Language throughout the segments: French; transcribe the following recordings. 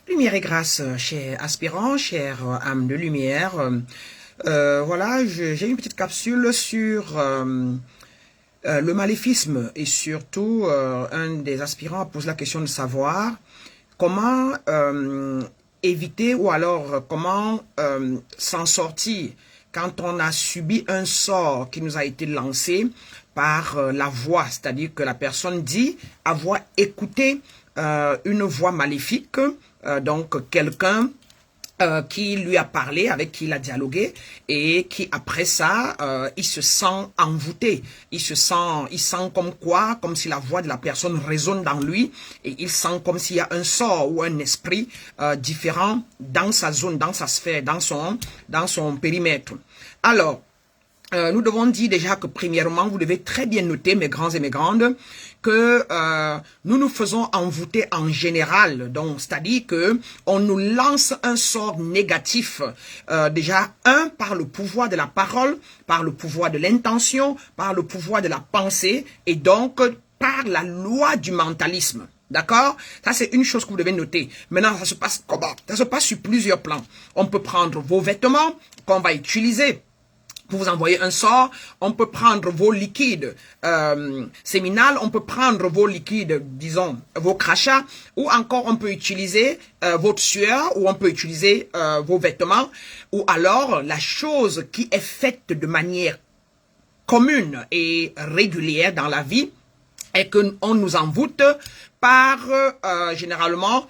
Lumière et grâce, chers aspirants, chers âmes de lumière. Voilà, j'ai une petite capsule sur le maléfisme et surtout un des aspirants pose la question de savoir comment éviter ou alors comment s'en sortir quand on a subi un sort qui nous a été lancé par la voix, c'est-à-dire que la personne dit avoir écouté une voix maléfique, donc quelqu'un qui lui a parlé, avec qui il a dialogué, et qui après ça, il se sent envoûté, il sent comme quoi, comme si la voix de la personne résonne dans lui, et il sent comme s'il y a un sort ou un esprit différent dans sa zone, dans sa sphère, dans son périmètre. Alors, nous devons dire déjà que premièrement, vous devez très bien noter, mes grands et mes grandes, que nous nous faisons envoûter en général. Donc, c'est-à-dire que on nous lance un sort négatif. Déjà, par le pouvoir de la parole, par le pouvoir de l'intention, par le pouvoir de la pensée, et donc par la loi du mentalisme. D'accord? Ça, c'est une chose que vous devez noter. Maintenant, ça se passe comment? Ça se passe sur plusieurs plans. On peut prendre vos vêtements qu'on va utiliser pour vous envoyer un sort. On peut prendre vos liquides séminales, on peut prendre vos liquides, disons, vos crachats, ou encore on peut utiliser votre sueur, ou on peut utiliser vos vêtements, ou alors la chose qui est faite de manière commune et régulière dans la vie est qu'on nous envoûte par généralement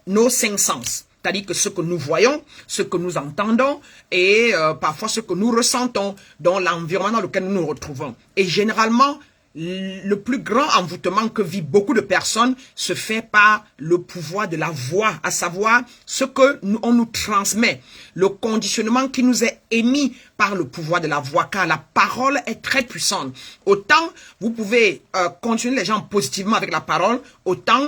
nos cinq sens. C'est-à-dire que ce que nous voyons, ce que nous entendons et parfois ce que nous ressentons dans l'environnement dans lequel nous nous retrouvons. Et généralement, le plus grand envoûtement que vivent beaucoup de personnes se fait par le pouvoir de la voix, à savoir ce que on nous transmet, le conditionnement qui nous est émis par le pouvoir de la voix, car la parole est très puissante. Autant vous pouvez conditionner les gens positivement avec la parole, autant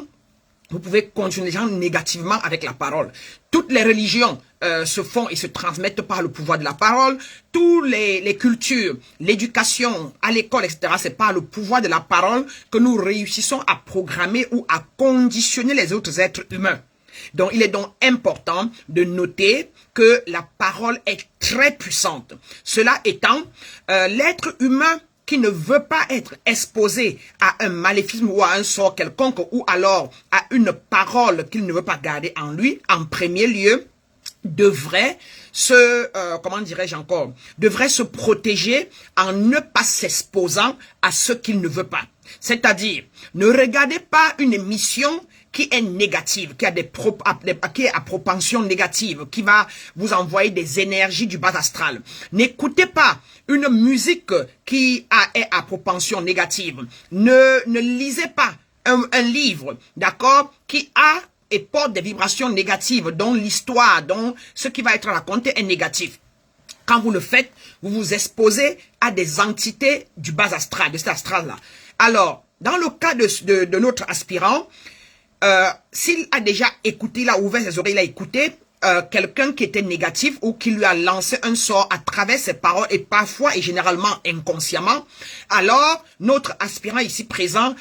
vous pouvez conditionner les gens négativement avec la parole. Toutes les religions se font et se transmettent par le pouvoir de la parole. Toutes les cultures, l'éducation à l'école, etc., c'est par le pouvoir de la parole que nous réussissons à programmer ou à conditionner les autres êtres humains. Donc, il est donc important de noter que la parole est très puissante. Cela étant, l'être humain qui ne veut pas être exposé à un maléfisme ou à un sort quelconque ou alors à une parole qu'il ne veut pas garder en lui, en premier lieu, devrait comment dirais-je encore, devrait se protéger en ne pas s'exposant à ce qu'il ne veut pas. C'est-à-dire, ne regardez pas une émission qui est négative, qui est à propension négative, qui va vous envoyer des énergies du bas astral. N'écoutez pas une musique qui est à propension négative. Ne lisez pas un livre, d'accord, qui a et porte des vibrations négatives, dont l'histoire, dont ce qui va être raconté est négatif. Quand vous le faites, vous vous exposez à des entités du bas astral, de cet astral-là. Alors, dans le cas de notre aspirant, s'il a déjà écouté, il a ouvert ses oreilles, il a écouté quelqu'un qui était négatif ou qui lui a lancé un sort à travers ses paroles et parfois et généralement inconsciemment, alors notre aspirant ici présent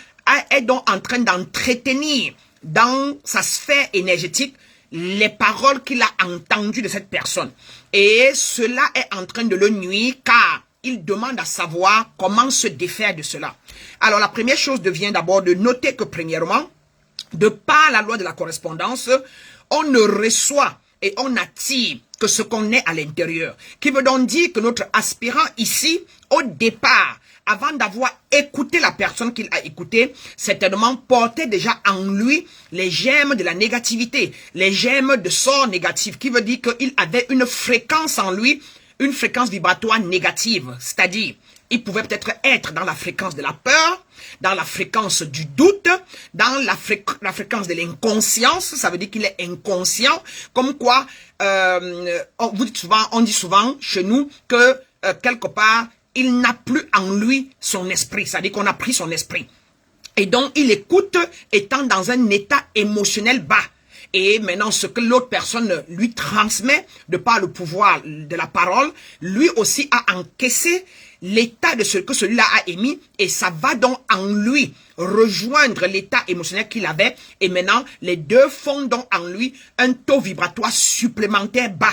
est donc en train d'entretenir dans sa sphère énergétique les paroles qu'il a entendues de cette personne. Et cela est en train de le nuire car il demande à savoir comment se défaire de cela. Alors la première chose devient d'abord de noter que premièrement, de par la loi de la correspondance, on ne reçoit et on attire que ce qu'on est à l'intérieur. Qui veut donc dire que notre aspirant ici, au départ, avant d'avoir écouté la personne qu'il a écoutée, certainement portait déjà en lui les germes de la négativité, les germes de sort négatif, qui veut dire qu'il avait une fréquence en lui, une fréquence vibratoire négative, c'est-à-dire il pouvait peut-être être dans la fréquence de la peur, dans la fréquence du doute, dans la fréquence de l'inconscience, ça veut dire qu'il est inconscient, comme quoi on dit souvent chez nous que quelque part, il n'a plus en lui son esprit, c'est-à-dire qu'on a pris son esprit. Et donc, il écoute étant dans un état émotionnel bas. Et maintenant, ce que l'autre personne lui transmet, de par le pouvoir de la parole, lui aussi a encaissé l'état de ce que celui-là a émis, et ça va donc en lui rejoindre l'état émotionnel qu'il avait, et maintenant, les deux font donc en lui un taux vibratoire supplémentaire bas.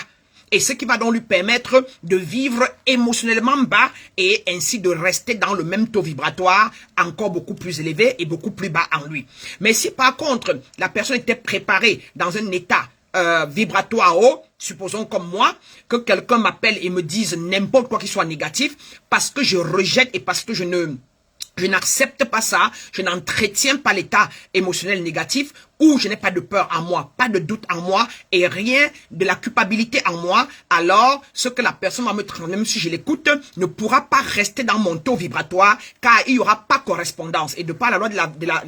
Et ce qui va donc lui permettre de vivre émotionnellement bas et ainsi de rester dans le même taux vibratoire encore beaucoup plus élevé et beaucoup plus bas en lui. Mais si par contre, la personne était préparée dans un état vibratoire haut, supposons comme moi, que quelqu'un m'appelle et me dise n'importe quoi qui soit négatif, parce que je rejette et parce que je n'accepte pas ça, je n'entretiens pas l'état émotionnel négatif, où je n'ai pas de peur en moi, pas de doute en moi et rien de la culpabilité en moi, alors ce que la personne va me transmettre, même si je l'écoute, ne pourra pas rester dans mon taux vibratoire car il n'y aura pas correspondance. Et de par la loi de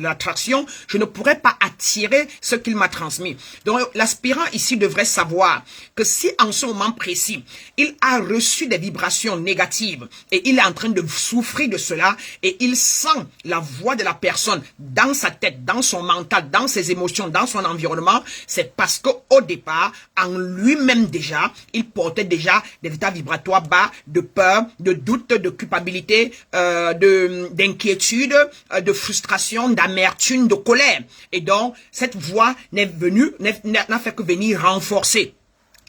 l'attraction, je ne pourrai pas attirer ce qu'il m'a transmis. Donc l'aspirant ici devrait savoir que si en ce moment précis, il a reçu des vibrations négatives et il est en train de souffrir de cela et il sent la voix de la personne dans sa tête, dans son mental, dans ses émotions, dans son environnement, c'est parce que au départ, en lui-même déjà, il portait déjà des états vibratoires bas de peur, de doute, de culpabilité, d'inquiétude, de frustration, d'amertume, de colère. Et donc, cette voix n'a fait que venir renforcer.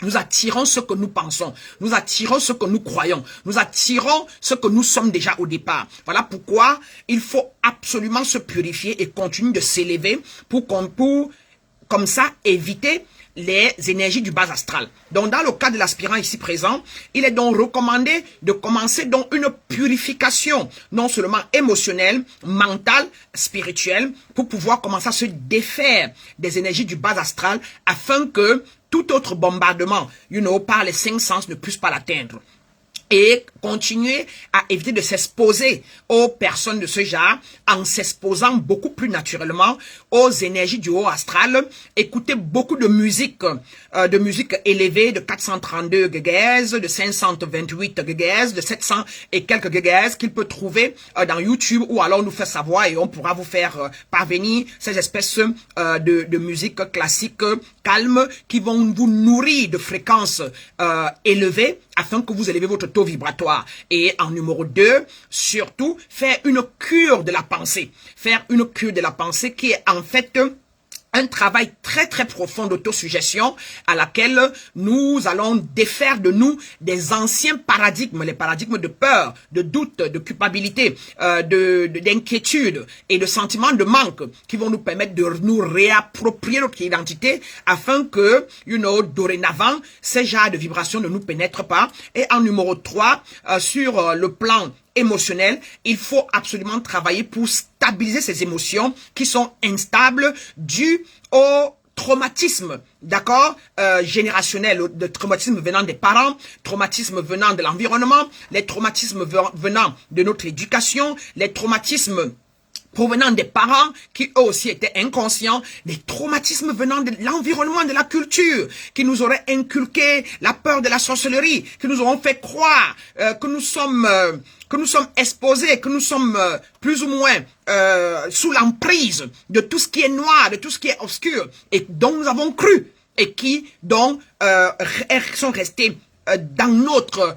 Nous attirons ce que nous pensons, nous attirons ce que nous croyons, nous attirons ce que nous sommes déjà au départ. Voilà pourquoi il faut absolument se purifier et continuer de s'élever pour comme ça éviter les énergies du bas astral. Donc dans le cas de l'aspirant ici présent, il est donc recommandé de commencer donc une purification, non seulement émotionnelle, mentale, spirituelle, pour pouvoir commencer à se défaire des énergies du bas astral afin que tout autre bombardement, par les 5 sens ne puisse pas l'atteindre. Et continuer à éviter de s'exposer aux personnes de ce genre en s'exposant beaucoup plus naturellement aux énergies du haut astral. Écouter beaucoup de musique élevée de 432 GHz, de 528 GHz, de 700 et quelques GHz qu'il peut trouver dans YouTube, ou alors nous faire savoir et on pourra vous faire parvenir ces espèces de musique classique calme qui vont vous nourrir de fréquences élevées afin que vous élevez votre taux vibratoire. Et en numéro 2, surtout, faire une cure de la pensée. Faire une cure de la pensée qui est en fait un travail très très profond d'autosuggestion à laquelle nous allons défaire de nous des anciens paradigmes, les paradigmes de peur, de doute, de culpabilité, d'inquiétude et de sentiments de manque qui vont nous permettre de nous réapproprier notre identité afin que, dorénavant, ces genres de vibrations ne nous pénètrent pas. Et en numéro 3, sur le plan émotionnel, il faut absolument travailler pour stabiliser ces émotions qui sont instables dues au traumatisme, d'accord, générationnel, de traumatisme venant des parents, traumatisme venant de l'environnement, les traumatismes venant de notre éducation, les traumatismes provenant des parents qui eux aussi étaient inconscients, des traumatismes venant de l'environnement, de la culture, qui nous auraient inculqué la peur de la sorcellerie, qui nous auront fait croire que nous sommes exposés, que nous sommes plus ou moins sous l'emprise de tout ce qui est noir, de tout ce qui est obscur, et dont nous avons cru, et qui donc sont restés dans notre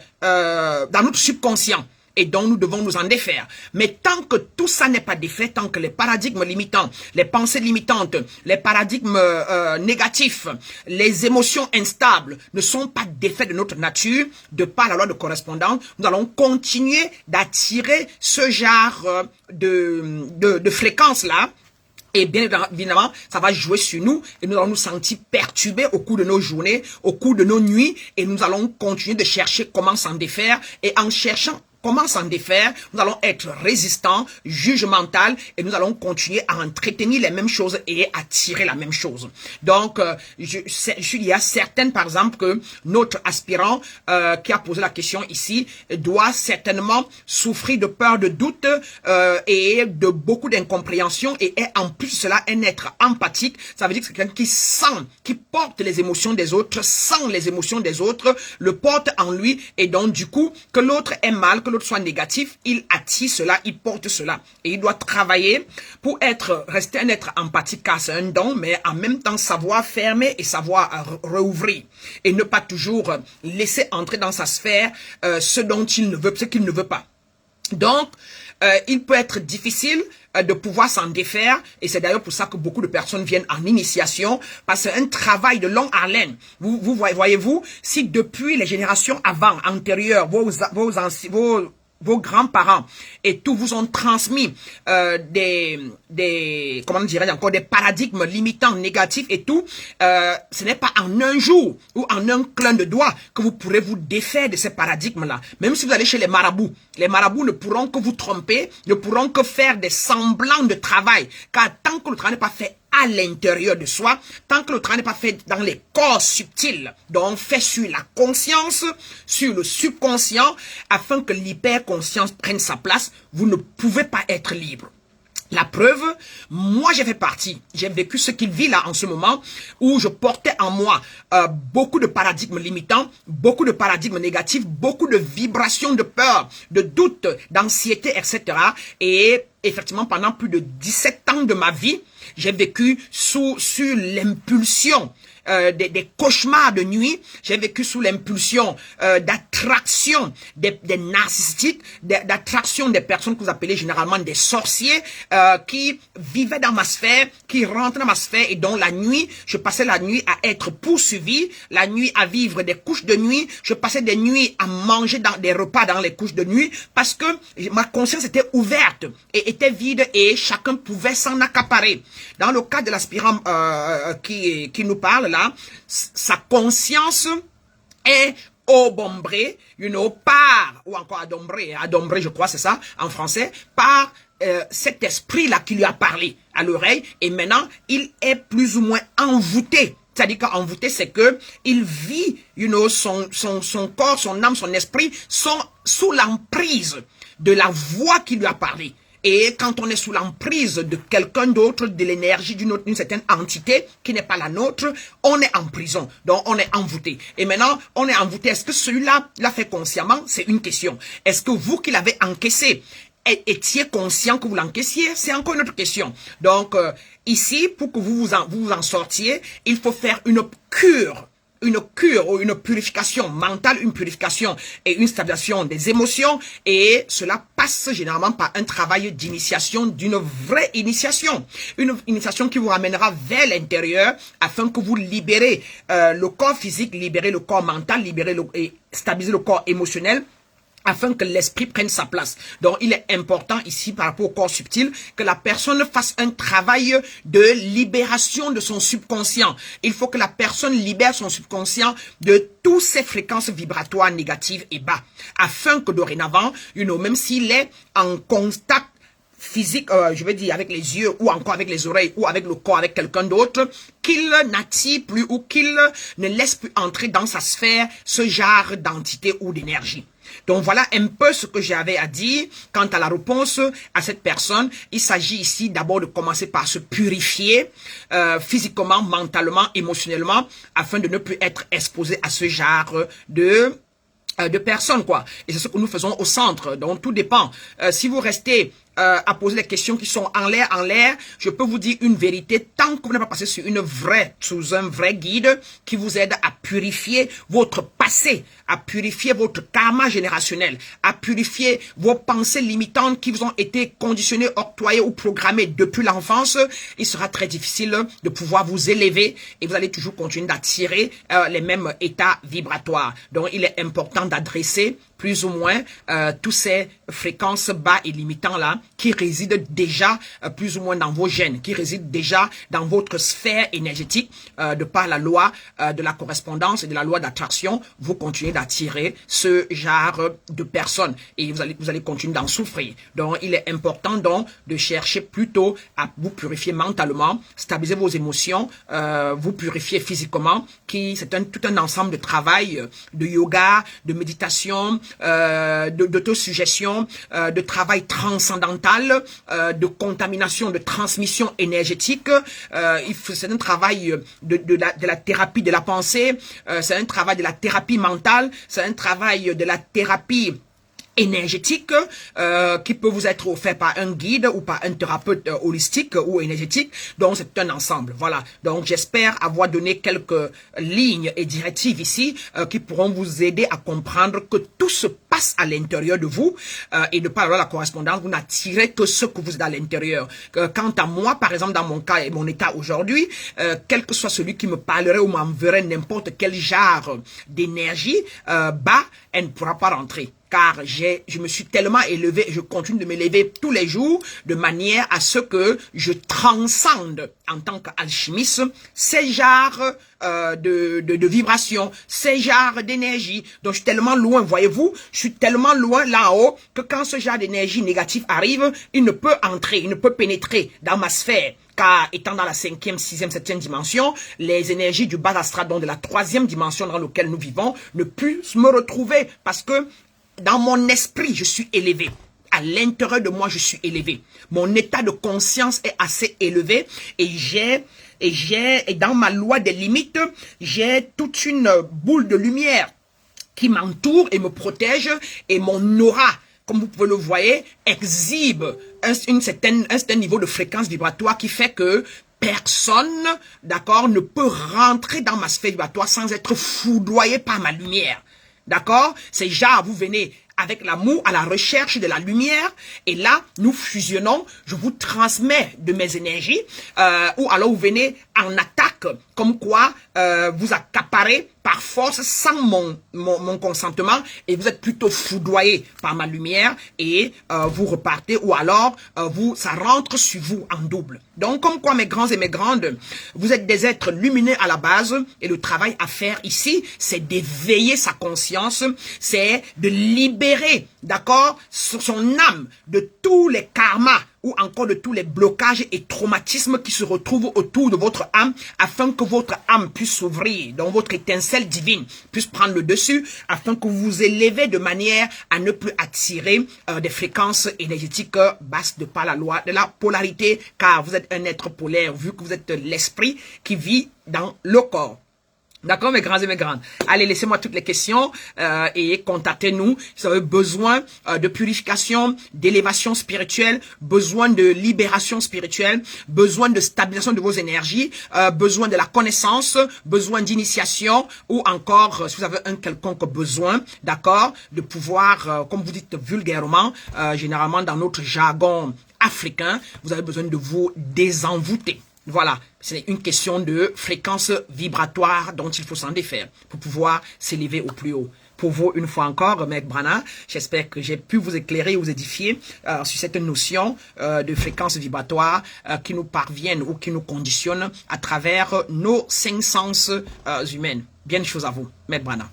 subconscient. Et dont nous devons nous en défaire. Mais tant que tout ça n'est pas défait, tant que les paradigmes limitants, les pensées limitantes, les paradigmes négatifs, les émotions instables ne sont pas défaits de notre nature, de par la loi de correspondance, nous allons continuer d'attirer ce genre de fréquences-là. Et bien évidemment, ça va jouer sur nous et nous allons nous sentir perturbés au cours de nos journées, au cours de nos nuits, et nous allons continuer de chercher comment s'en défaire, et en cherchant comment s'en défaire, nous allons être résistants, jugemental, et nous allons continuer à entretenir les mêmes choses et attirer la même chose. Donc, il y a certaines, par exemple, que notre aspirant qui a posé la question ici doit certainement souffrir de peur, de doute et de beaucoup d'incompréhension, et est en plus de cela un être empathique. Ça veut dire que c'est quelqu'un qui sent, qui porte les émotions des autres, sent les émotions des autres, le porte en lui, et donc du coup, que l'autre est mal, que que l'autre soit négatif, il attire cela, il porte cela. Et il doit travailler pour rester un être empathique, car c'est un don, mais en même temps savoir fermer et savoir rouvrir. Et ne pas toujours laisser entrer dans sa sphère ce dont il ne veut, ce qu'il ne veut pas. Donc, il peut être difficile de pouvoir s'en défaire, et c'est d'ailleurs pour ça que beaucoup de personnes viennent en initiation, parce que c'est un travail de longue haleine. Vous voyez-vous, si depuis les générations antérieures, vos grands-parents et tout vous ont transmis comment dirais-je encore, des paradigmes limitants, négatifs et tout, ce n'est pas en un jour ou en un clin de doigt que vous pourrez vous défaire de ces paradigmes-là. Même si vous allez chez les marabouts ne pourront que vous tromper, ne pourront que faire des semblants de travail, car tant que le travail n'est pas fait à l'intérieur de soi, tant que le travail n'est pas fait dans les corps subtils, donc fait sur la conscience, sur le subconscient, afin que l'hyperconscience prenne sa place, vous ne pouvez pas être libre. La preuve, moi j'ai fait partie, j'ai vécu ce qu'il vit là en ce moment, où je portais en moi beaucoup de paradigmes limitants, beaucoup de paradigmes négatifs, beaucoup de vibrations de peur, de doute, d'anxiété, etc. Et effectivement, pendant plus de 17 ans de ma vie, j'ai vécu sur l'impulsion des cauchemars de nuit. J'ai vécu sous l'impulsion d'attraction des narcissiques, d'attraction des personnes que vous appelez généralement des sorciers, qui vivaient dans ma sphère, qui rentraient dans ma sphère, et dont la nuit, je passais la nuit à être poursuivi, la nuit à vivre des couches de nuit, je passais des nuits à manger des repas dans les couches de nuit, parce que ma conscience était ouverte et était vide, et chacun pouvait s'en accaparer. Dans le cas de l'aspirant qui nous parle là, sa conscience est obombrée, par, ou encore adombré, je crois, c'est ça, en français, par cet esprit-là qui lui a parlé à l'oreille, et maintenant, il est plus ou moins envoûté. C'est-à-dire qu'envoûté, c'est que il vit, son corps, son âme, son esprit sont sous l'emprise de la voix qui lui a parlé. Et quand on est sous l'emprise de quelqu'un d'autre, de l'énergie d'une certaine entité qui n'est pas la nôtre, on est en prison. Donc, on est envoûté. Et maintenant, on est envoûté. Est-ce que celui-là l'a fait consciemment? C'est une question. Est-ce que vous qui l'avez encaissé, étiez conscient que vous l'encaissiez? C'est encore une autre question. Donc, ici, pour que vous en sortiez, il faut faire une cure ou une purification mentale, une purification et une stabilisation des émotions, et cela passe généralement par un travail d'initiation, d'une vraie initiation, une initiation qui vous ramènera vers l'intérieur afin que vous libérez le corps physique, libérez le corps mental, et stabilisez le corps émotionnel, afin que l'esprit prenne sa place. Donc, il est important ici, par rapport au corps subtil, que la personne fasse un travail de libération de son subconscient. Il faut que la personne libère son subconscient de toutes ces fréquences vibratoires négatives et bas, afin que dorénavant, même s'il est en contact physique, je veux dire avec les yeux, ou encore avec les oreilles, ou avec le corps, avec quelqu'un d'autre, qu'il n'attire plus ou qu'il ne laisse plus entrer dans sa sphère ce genre d'entité ou d'énergie. Donc voilà un peu ce que j'avais à dire quant à la réponse à cette personne. Il s'agit ici d'abord de commencer par se purifier physiquement, mentalement, émotionnellement, afin de ne plus être exposé à ce genre de personnes, quoi. Et c'est ce que nous faisons au centre. Donc tout dépend. Si vous restez à poser des questions qui sont en l'air, je peux vous dire une vérité, tant que vous n'avez pas passé sous un vrai guide qui vous aide à purifier votre passé, à purifier votre karma générationnel, à purifier vos pensées limitantes qui vous ont été conditionnées, octroyées ou programmées depuis l'enfance, il sera très difficile de pouvoir vous élever, et vous allez toujours continuer d'attirer les mêmes états vibratoires. Donc il est important d'adresser plus ou moins toutes ces fréquences bas et limitants là qui résident déjà plus ou moins dans vos gènes, qui résident déjà dans votre sphère énergétique, de par la loi de la correspondance et de la loi d'attraction. Vous continuez d'attirer ce genre de personnes, et vous allez continuer d'en souffrir. Donc il est important donc de chercher plutôt à vous purifier mentalement, stabiliser vos émotions, vous purifier physiquement, c'est tout un ensemble de travail, de yoga, de méditation, d'autosuggestion, de travail transcendantal, de contamination, de transmission énergétique. C'est un travail de la thérapie de la pensée, c'est un travail de la thérapie mentale, c'est un travail de la thérapie énergétique qui peut vous être offert par un guide ou par un thérapeute holistique ou énergétique. Donc, c'est un ensemble. Voilà. Donc, j'espère avoir donné quelques lignes et directives ici qui pourront vous aider à comprendre que tout se passe à l'intérieur de vous et de par la correspondance, vous n'attirez que ce que vous êtes à l'intérieur. Quant à moi, par exemple, dans mon cas et mon état aujourd'hui, quel que soit celui qui me parlerait ou m'enverrait n'importe quel genre d'énergie, elle ne pourra pas rentrer. Car je me suis tellement élevé et je continue de m'élever tous les jours de manière à ce que je transcende en tant qu'alchimiste ces genres de vibrations, ces genres d'énergie. Donc je suis tellement loin, voyez-vous, je suis tellement loin là-haut que quand ce genre d'énergie négative arrive, il ne peut entrer, il ne peut pénétrer dans ma sphère. Car étant dans la 5e, 6e, 7e dimension, les énergies du bas astral, donc de la 3e dimension dans laquelle nous vivons, ne puissent me retrouver parce que dans mon esprit, je suis élevé. À l'intérieur de moi, je suis élevé. Mon état de conscience est assez élevé et dans ma loi des limites, j'ai toute une boule de lumière qui m'entoure et me protège et mon aura, comme vous pouvez le voir, exhibe un certain niveau de fréquence vibratoire qui fait que personne, d'accord, ne peut rentrer dans ma sphère vibratoire sans être foudroyé par ma lumière. D'accord? C'est genre, vous venez avec l'amour à la recherche de la lumière et là, nous fusionnons, je vous transmets de mes énergies ou alors vous venez en attaque comme quoi vous accaparez par force sans mon consentement et vous êtes plutôt foudroyé par ma lumière et vous repartez ou alors ça rentre sur vous en double. Donc comme quoi mes grands et mes grandes, vous êtes des êtres lumineux à la base et le travail à faire ici, c'est d'éveiller sa conscience, c'est de libérer, d'accord, son âme de tous les karmas ou encore de tous les blocages et traumatismes qui se retrouvent autour de votre âme afin que votre âme puisse s'ouvrir, donc votre étincelle divine puisse prendre le dessus afin que vous vous élevez de manière à ne plus attirer des fréquences énergétiques basses de par la loi de la polarité car vous êtes un être polaire vu que vous êtes l'esprit qui vit dans le corps. D'accord, mes grands et mes grandes. Allez, laissez-moi toutes les questions et contactez-nous si vous avez besoin de purification, d'élévation spirituelle, besoin de libération spirituelle, besoin de stabilisation de vos énergies, besoin de la connaissance, besoin d'initiation ou encore, si vous avez un quelconque besoin, d'accord, de pouvoir, comme vous dites vulgairement, généralement dans notre jargon africain, vous avez besoin de vous désenvoûter. Voilà, c'est une question de fréquence vibratoire dont il faut s'en défaire pour pouvoir s'élever au plus haut. Pour vous, une fois encore, Meg Brana, j'espère que j'ai pu vous éclairer, vous édifier sur cette notion de fréquence vibratoire qui nous parviennent ou qui nous conditionnent à travers nos 5 sens humaines. Bien de choses à vous, Meg Brana.